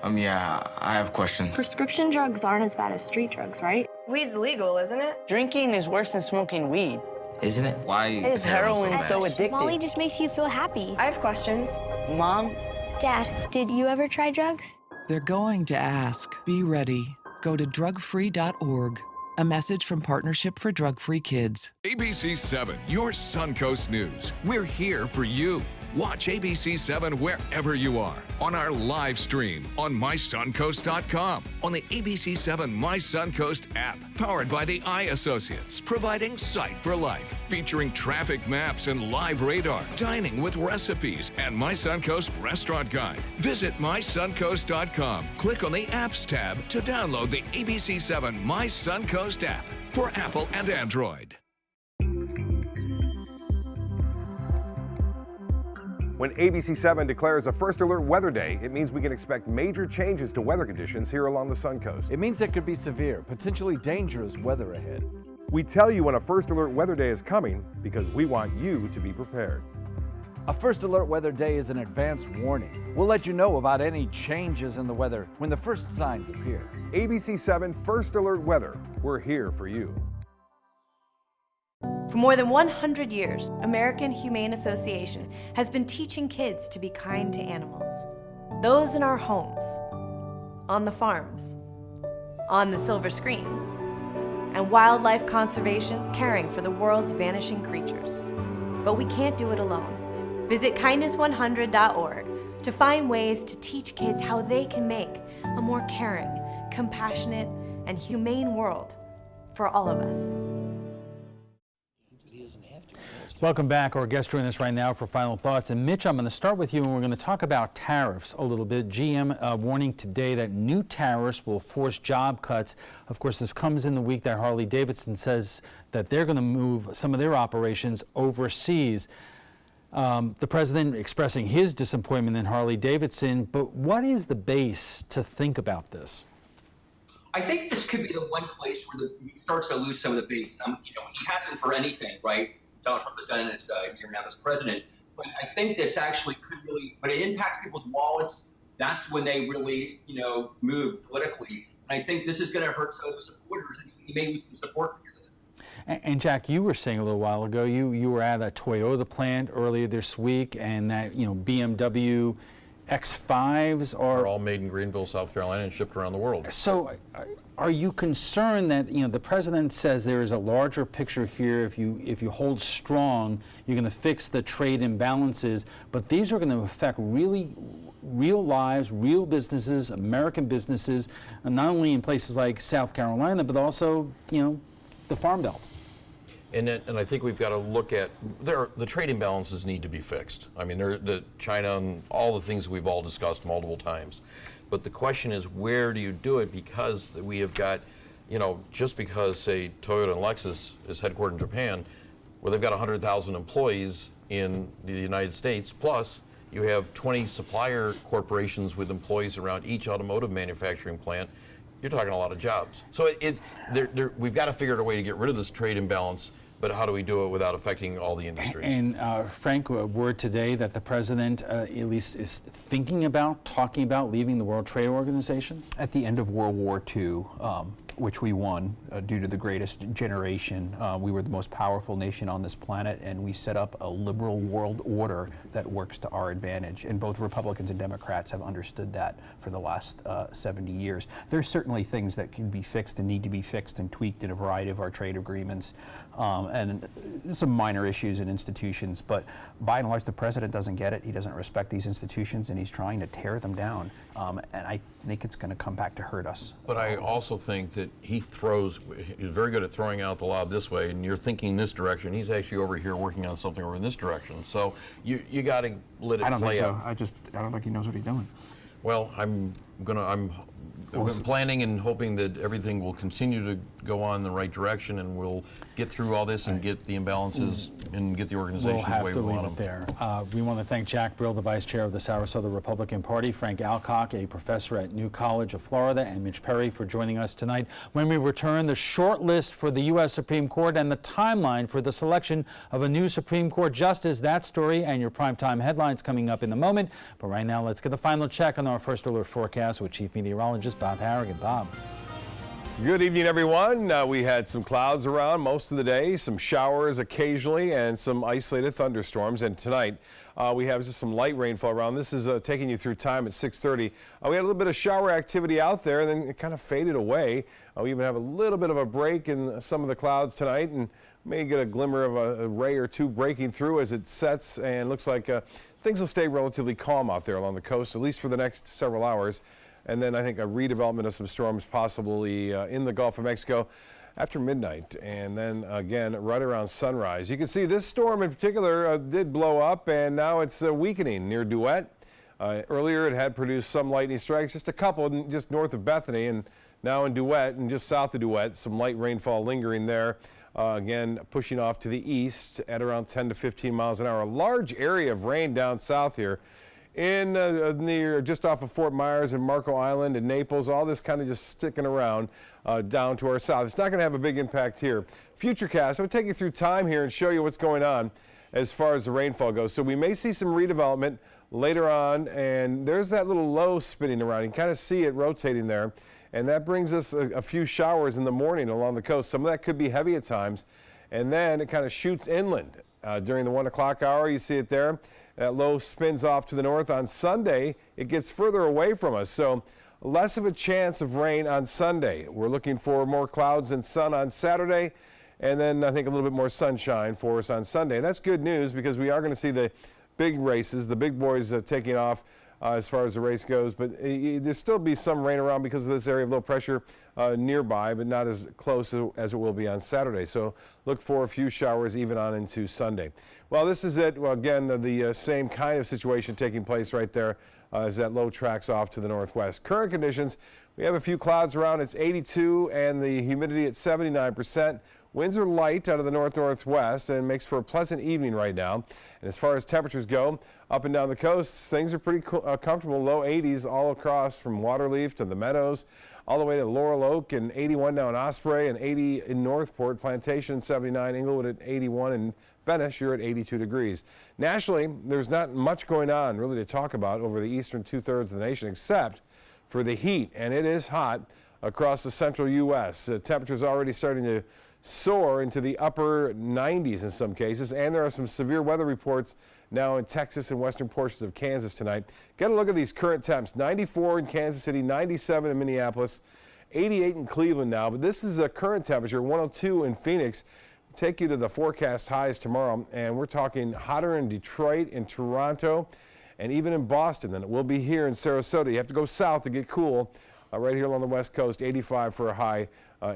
Yeah, I have questions. Prescription drugs aren't as bad as street drugs, right? Weed's legal, isn't it? Drinking is worse than smoking weed. Isn't it? Why is heroin so addictive? Molly just makes you feel happy. I have questions. Mom? Dad, did you ever try drugs? They're going to ask. Be ready. Go to drugfree.org. A message from Partnership for Drug-Free Kids. ABC 7, your Suncoast News. We're here for you. Watch ABC 7 wherever you are, on our live stream, on mysuncoast.com, on the ABC 7 My Suncoast app, powered by the Eye Associates, providing sight for life, featuring traffic maps and live radar, dining with recipes, and My Suncoast Restaurant Guide. Visit mysuncoast.com. Click on the Apps tab to download the ABC 7 My Suncoast app for Apple and Android. When ABC 7 declares a First Alert Weather Day, it means we can expect major changes to weather conditions here along the Suncoast. It means there could be severe, potentially dangerous weather ahead. We tell you when a First Alert Weather Day is coming because we want you to be prepared. A First Alert Weather Day is an advance warning. We'll let you know about any changes in the weather when the first signs appear. ABC 7 First Alert Weather, we're here for you. For more than 100 years, American Humane Association has been teaching kids to be kind to animals. Those in our homes, on the farms, on the silver screen, and wildlife conservation, caring for the world's vanishing creatures. But we can't do it alone. Visit kindness100.org to find ways to teach kids how they can make a more caring, compassionate, and humane world for all of us. Welcome back. Our guest joining us right now for final thoughts. And Mitch, I'm going to start with you, and we're going to talk about tariffs a little bit. GM warning today that new tariffs will force job cuts. Of course, this comes in the week that Harley-Davidson says that they're going to move some of their operations overseas. The president expressing his disappointment in Harley-Davidson, but what is the base to think about this? I think this could be the one place where he starts to lose some of the base. He hasn't for anything, right? Donald Trump has done in his year now as president. But I think this actually could really, but it impacts people's wallets. That's when they really, move politically. And I think this is going to hurt some of the supporters, and he may lose some support because of it. And Jack, you were saying a little while ago, you were at a Toyota plant earlier this week, and that BMW X5s are all made in Greenville, South Carolina, and shipped around the world. So, are you concerned that the president says there is a larger picture here? If you hold strong, you're going to fix the trade imbalances, but these are going to affect real lives, real businesses, American businesses, and not only in places like South Carolina, but also the Farm Belt. And I think we've got to look at, the trade imbalances need to be fixed. I mean, the China and all the things we've all discussed multiple times. But the question is, where do you do it? Because we have got, just because, say, Toyota and Lexus is headquartered in Japan, where they've got 100,000 employees in the United States, plus you have 20 supplier corporations with employees around each automotive manufacturing plant, you're talking a lot of jobs. So we've got to figure out a way to get rid of this trade imbalance, but how do we do it without affecting all the industries? And Frank, a word today that the president at least is thinking about, talking about leaving the World Trade Organization? At the end of World War II, which we won due to the greatest generation, we were the most powerful nation on this planet, and we set up a liberal world order that works to our advantage. And both Republicans and Democrats have understood that for the last 70 years. There's certainly things that can be fixed and need to be fixed and tweaked in a variety of our trade agreements, and some minor issues in institutions. But by and large, the president doesn't get it. He doesn't respect these institutions, and he's trying to tear them down. And I think it's going to come back to hurt us. But I also think that he's very good at throwing out the lob this way, and you're thinking this direction. He's actually over here working on something over in this direction. So you got to let it play out. I don't think so. I don't think he knows what he's doing. Well, I'm planning and hoping that everything will continue to go on in the right direction, and we'll get through all this and get the imbalances and get the organizations the way we want them. We want to thank Jack Brill, the vice chair of the Sarasota Republican Party, Frank Alcock, a professor at New College of Florida, and Mitch Perry for joining us tonight. When we return, the short list for the U.S. Supreme Court and the timeline for the selection of a new Supreme Court justice. That story and your primetime headlines coming up in a moment. But right now, let's get the final check on our First Alert forecast with Chief Meteorologist Bob Harrigan. Bob. Good evening, everyone. We had some clouds around most of the day, some showers occasionally, and some isolated thunderstorms. And tonight, we have just some light rainfall around. This is taking you through time at 6:30. We had a little bit of shower activity out there, and then it kind of faded away. We even have a little bit of a break in some of the clouds tonight, and may get a glimmer of a ray or two breaking through as it sets, and looks like things will stay relatively calm out there along the coast, at least for the next several hours. And then I think a redevelopment of some storms possibly in the Gulf of Mexico after midnight, and then again right around sunrise. You can see this storm in particular did blow up, and now it's weakening near Duet. Earlier it had produced some lightning strikes, just a couple just north of Bethany, and now in Duet and just south of Duet, some light rainfall lingering there. Again, pushing off to the east at around 10 to 15 miles an hour. A large area of rain down south here. In near just off of Fort Myers and Marco Island and Naples, all this kind of just sticking around down to our south. It's not going to have a big impact here. Futurecast, I'm going to take you through time here and show you what's going on as far as the rainfall goes. So we may see some redevelopment later on, and there's that little low spinning around. You can kind of see it rotating there, and that brings us a few showers in the morning along the coast. Some of that could be heavy at times, and then it kind of shoots inland during the 1 o'clock hour. You see it there. That low spins off to the north. On Sunday, it gets further away from us, so less of a chance of rain on Sunday. We're looking for more clouds and sun on Saturday, and then I think a little bit more sunshine for us on Sunday. And that's good news because we are going to see the big races, the big boys taking off as far as the race goes, but there'll still be some rain around because of this area of low pressure nearby, but not as close as it will be on Saturday. So look for a few showers even on into Sunday. Well, this is it. Well, again, the same kind of situation taking place right there as that low tracks off to the northwest. Current conditions, we have a few clouds around. It's 82 and the humidity at 79%. Winds are light out of the north-northwest and makes for a pleasant evening right now. And as far as temperatures go, up and down the coast, things are pretty comfortable, low 80s all across from Waterleaf to the Meadows, all the way to Laurel Oak, and 81 down Osprey, and 80 in Northport, Plantation, 79, Inglewood at 81, and Venice, you're at 82 degrees. Nationally, there's not much going on really to talk about over the eastern two-thirds of the nation except for the heat, and it is hot across the central U.S. Temperatures already starting to soar into the upper 90s in some cases, and there are some severe weather reports now in Texas and western portions of Kansas tonight. Get a look at these current temps. 94 in Kansas City, 97 in Minneapolis, 88 in Cleveland now, but this is a current temperature, 102 in Phoenix. Take you to the forecast highs tomorrow, and we're talking hotter in Detroit, in Toronto, and even in Boston than it will be here in Sarasota. You have to go south to get cool. Right here along the west coast, 85 for a high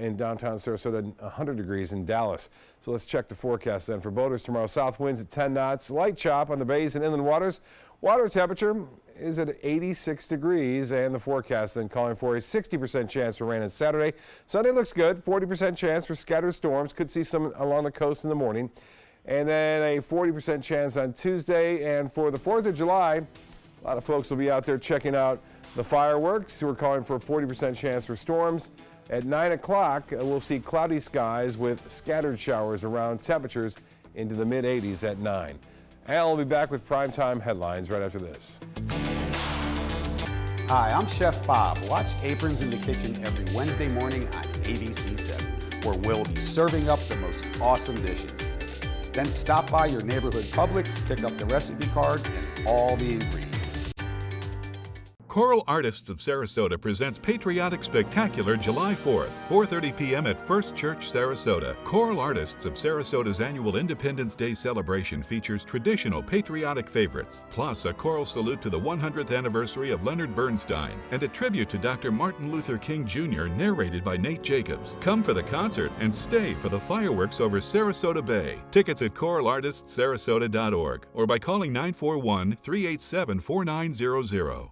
in downtown Sarasota, 100 degrees in Dallas. So let's check the forecast then for boaters tomorrow. South winds at 10 knots, light chop on the bays and inland waters. Water temperature is at 86 degrees, and the forecast then calling for a 60% chance for rain on Saturday. Sunday looks good, 40% chance for scattered storms. Could see some along the coast in the morning. And then a 40% chance on Tuesday. And for the 4th of July, a lot of folks will be out there checking out the fireworks. We're calling for a 40% chance for storms. At 9 o'clock, we'll see cloudy skies with scattered showers around, temperatures into the mid-80s at 9. Al will be back with primetime headlines right after this. Hi, I'm Chef Bob. Watch Aprons in the Kitchen every Wednesday morning on ABC7, where we'll be serving up the most awesome dishes. Then stop by your neighborhood Publix, pick up the recipe card and all the ingredients. Choral Artists of Sarasota presents Patriotic Spectacular July 4th, 4:30 p.m. at First Church, Sarasota. Choral Artists of Sarasota's annual Independence Day celebration features traditional patriotic favorites, plus a choral salute to the 100th anniversary of Leonard Bernstein and a tribute to Dr. Martin Luther King Jr. narrated by Nate Jacobs. Come for the concert and stay for the fireworks over Sarasota Bay. Tickets at choralartistsarasota.org or by calling 941-387-4900.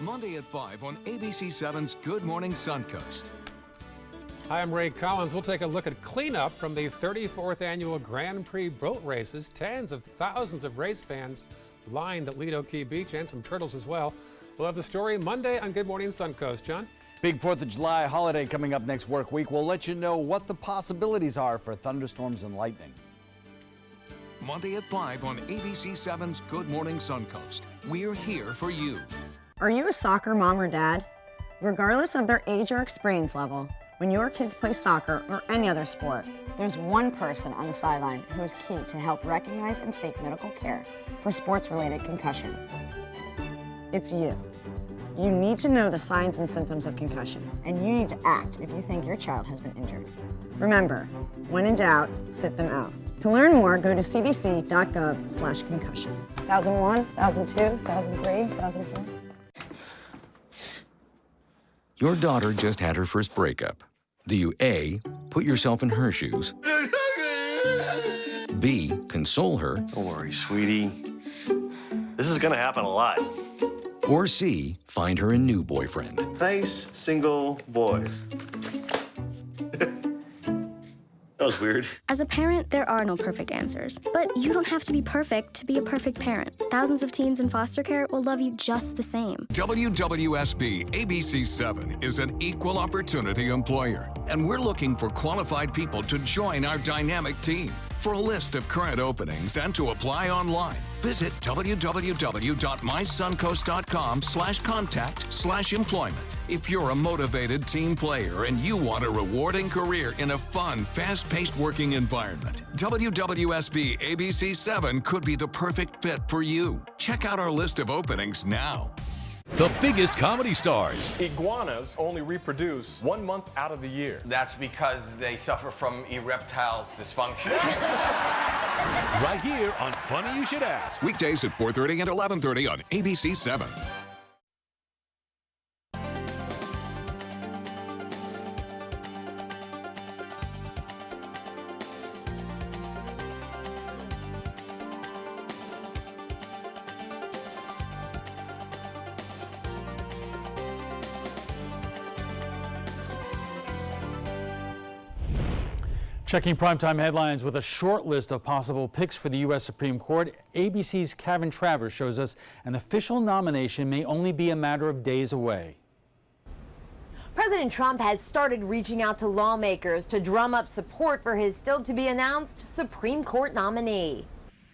Monday at 5 on ABC7's Good Morning Suncoast. Hi, I'm Ray Collins. We'll take a look at cleanup from the 34th annual Grand Prix boat races. Tens of thousands of race fans lined at Lido Key Beach and some turtles as well. We'll have the story Monday on Good Morning Suncoast. John? Big 4th of July holiday coming up next work week. We'll let you know what the possibilities are for thunderstorms and lightning. Monday at 5 on ABC7's Good Morning Suncoast. We're here for you. Are you a soccer mom or dad? Regardless of their age or experience level, when your kids play soccer or any other sport, there's one person on the sideline who is key to help recognize and seek medical care for sports-related concussion. It's you. You need to know the signs and symptoms of concussion, and you need to act if you think your child has been injured. Remember, when in doubt, sit them out. To learn more, go to cdc.gov/concussion. 1001, 1002, 1003, 1004. Your daughter just had her first breakup. Do you A, put yourself in her shoes? B, console her? Don't worry, sweetie. This is gonna happen a lot. Or C, find her a new boyfriend? Nice, single boys. That was weird. As a parent, there are no perfect answers. But you don't have to be perfect to be a perfect parent. Thousands of teens in foster care will love you just the same. WWSB ABC7 is an equal opportunity employer, and we're looking for qualified people to join our dynamic team. For a list of current openings and to apply online, visit www.mysuncoast.com/contact/employment. If you're a motivated team player and you want a rewarding career in a fun, fast-paced working environment, WWSB ABC7 could be the perfect fit for you. Check out our list of openings now. The biggest comedy stars. Iguanas only reproduce 1 month out of the year. That's because they suffer from erectile dysfunction. Right here on Funny You Should Ask. Weekdays at 4:30 and 11:30 on ABC7. Checking primetime headlines with a short list of possible picks for the U.S. Supreme Court, ABC's Kevin Travers shows us an official nomination may only be a matter of days away. President Trump has started reaching out to lawmakers to drum up support for his still-to-be-announced Supreme Court nominee.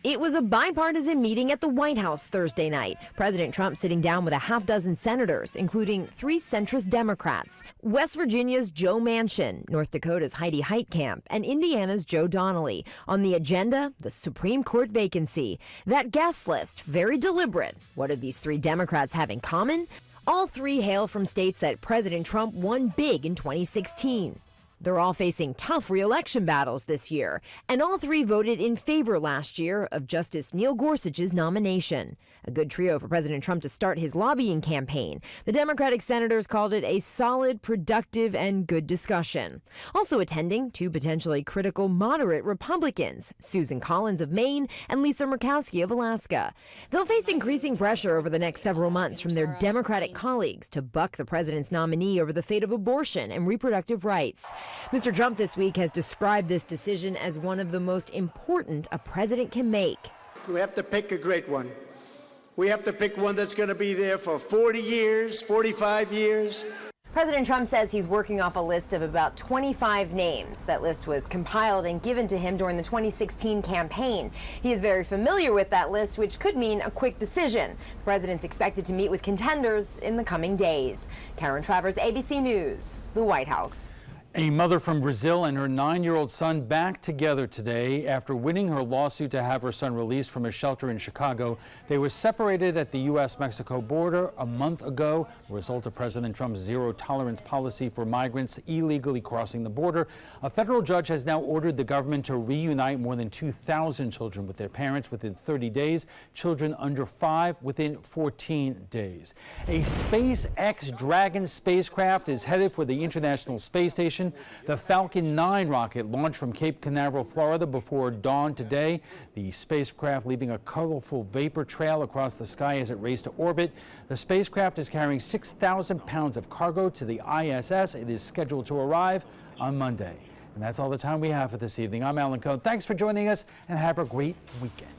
It was a bipartisan meeting at the White House Thursday night. President Trump sitting down with a half-dozen senators, including 3 centrist Democrats, West Virginia's Joe Manchin, North Dakota's Heidi Heitkamp, and Indiana's Joe Donnelly. On the agenda, the Supreme Court vacancy. That guest list, very deliberate. What do these 3 Democrats have in common? All 3 hail from states that President Trump won big in 2016. They're all facing tough re-election battles this year, and all three voted in favor last year of Justice Neil Gorsuch's nomination. A good trio for President Trump to start his lobbying campaign. The Democratic senators called it a solid, productive, and good discussion. Also attending, two potentially critical moderate Republicans, Susan Collins of Maine and Lisa Murkowski of Alaska. They'll face increasing pressure over the next several months from their Democratic colleagues to buck the president's nominee over the fate of abortion and reproductive rights. Mr. Trump this week has described this decision as one of the most important a president can make. We have to pick a great one. We have to pick one that's going to be there for 40 years, 45 years. President Trump says he's working off a list of about 25 names. That list was compiled and given to him during the 2016 campaign. He is very familiar with that list, which could mean a quick decision. The president's expected to meet with contenders in the coming days. Karen Travers, ABC News, the White House. A mother from Brazil and her 9-year-old son back together today after winning her lawsuit to have her son released from a shelter in Chicago. They were separated at the U.S.-Mexico border a month ago, a result of President Trump's zero-tolerance policy for migrants illegally crossing the border. A federal judge has now ordered the government to reunite more than 2,000 children with their parents within 30 days, children under 5 within 14 days. A SpaceX Dragon spacecraft is headed for the International Space Station. The Falcon 9 rocket launched from Cape Canaveral, Florida before dawn today. The spacecraft leaving a colorful vapor trail across the sky as it raced to orbit. The spacecraft is carrying 6,000 pounds of cargo to the ISS. It is scheduled to arrive on Monday. And that's all the time we have for this evening. I'm Alan Cohn. Thanks for joining us and have a great weekend.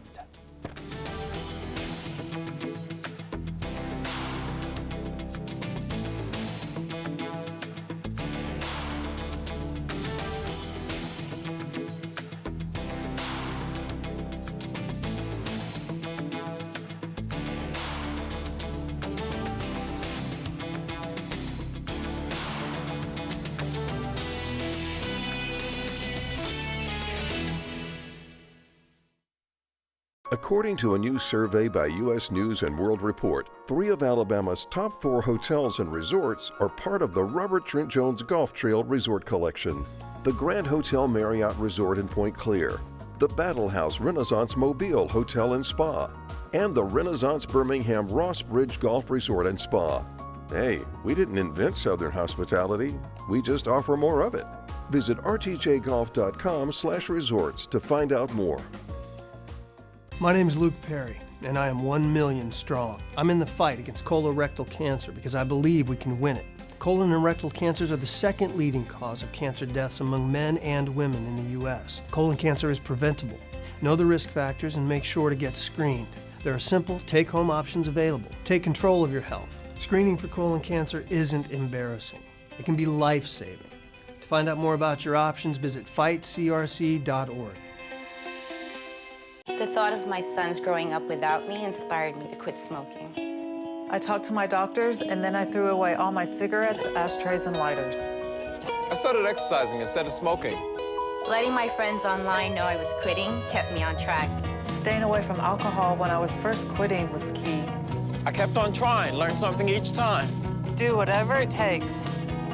According to a new survey by U.S. News & World Report, 3 of Alabama's top 4 hotels and resorts are part of the Robert Trent Jones Golf Trail Resort Collection. The Grand Hotel Marriott Resort in Point Clear, the Battle House Renaissance Mobile Hotel and Spa, and the Renaissance Birmingham Ross Bridge Golf Resort and Spa. Hey, we didn't invent Southern hospitality, we just offer more of it. Visit rtjgolf.com/resorts to find out more. My name is Luke Perry, and I am 1 million strong. I'm in the fight against colorectal cancer because I believe we can win it. Colon and rectal cancers are the second leading cause of cancer deaths among men and women in the U.S. Colon cancer is preventable. Know the risk factors and make sure to get screened. There are simple, take-home options available. Take control of your health. Screening for colon cancer isn't embarrassing. It can be life-saving. To find out more about your options, visit fightcrc.org. The thought of my sons growing up without me inspired me to quit smoking. I talked to my doctors, and then I threw away all my cigarettes, ashtrays, and lighters. I started exercising instead of smoking. Letting my friends online know I was quitting kept me on track. Staying away from alcohol when I was first quitting was key. I kept on trying, learned something each time. Do whatever it takes.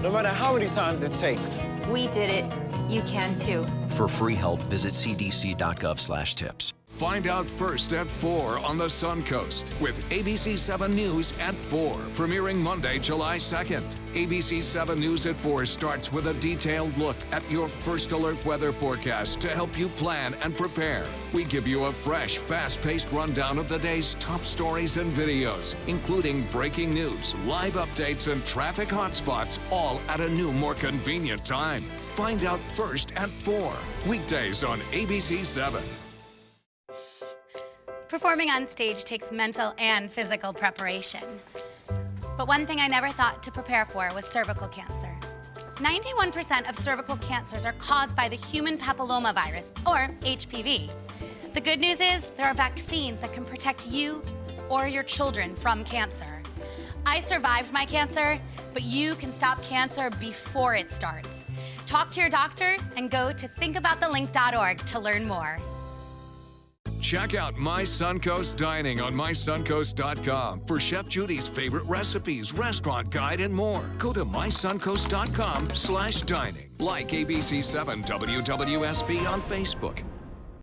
No matter how many times it takes. We did it. You can too. For free help, visit cdc.gov/tips. Find out first at 4 on the Suncoast with ABC 7 News at 4, premiering Monday, July 2nd. ABC 7 News at 4 starts with a detailed look at your first alert weather forecast to help you plan and prepare. We give you a fresh, fast-paced rundown of the day's top stories and videos, including breaking news, live updates, and traffic hotspots, all at a new, more convenient time. Find out first at 4, weekdays on ABC 7. Performing on stage takes mental and physical preparation. But one thing I never thought to prepare for was cervical cancer. 91% of cervical cancers are caused by the human papillomavirus, or HPV. The good news is there are vaccines that can protect you or your children from cancer. I survived my cancer, but you can stop cancer before it starts. Talk to your doctor and go to thinkaboutthelink.org to learn more. Check out My Suncoast Dining on mysuncoast.com for Chef Judy's favorite recipes, restaurant guide, and more. Go to mysuncoast.com/dining. Like ABC7 WWSB on Facebook.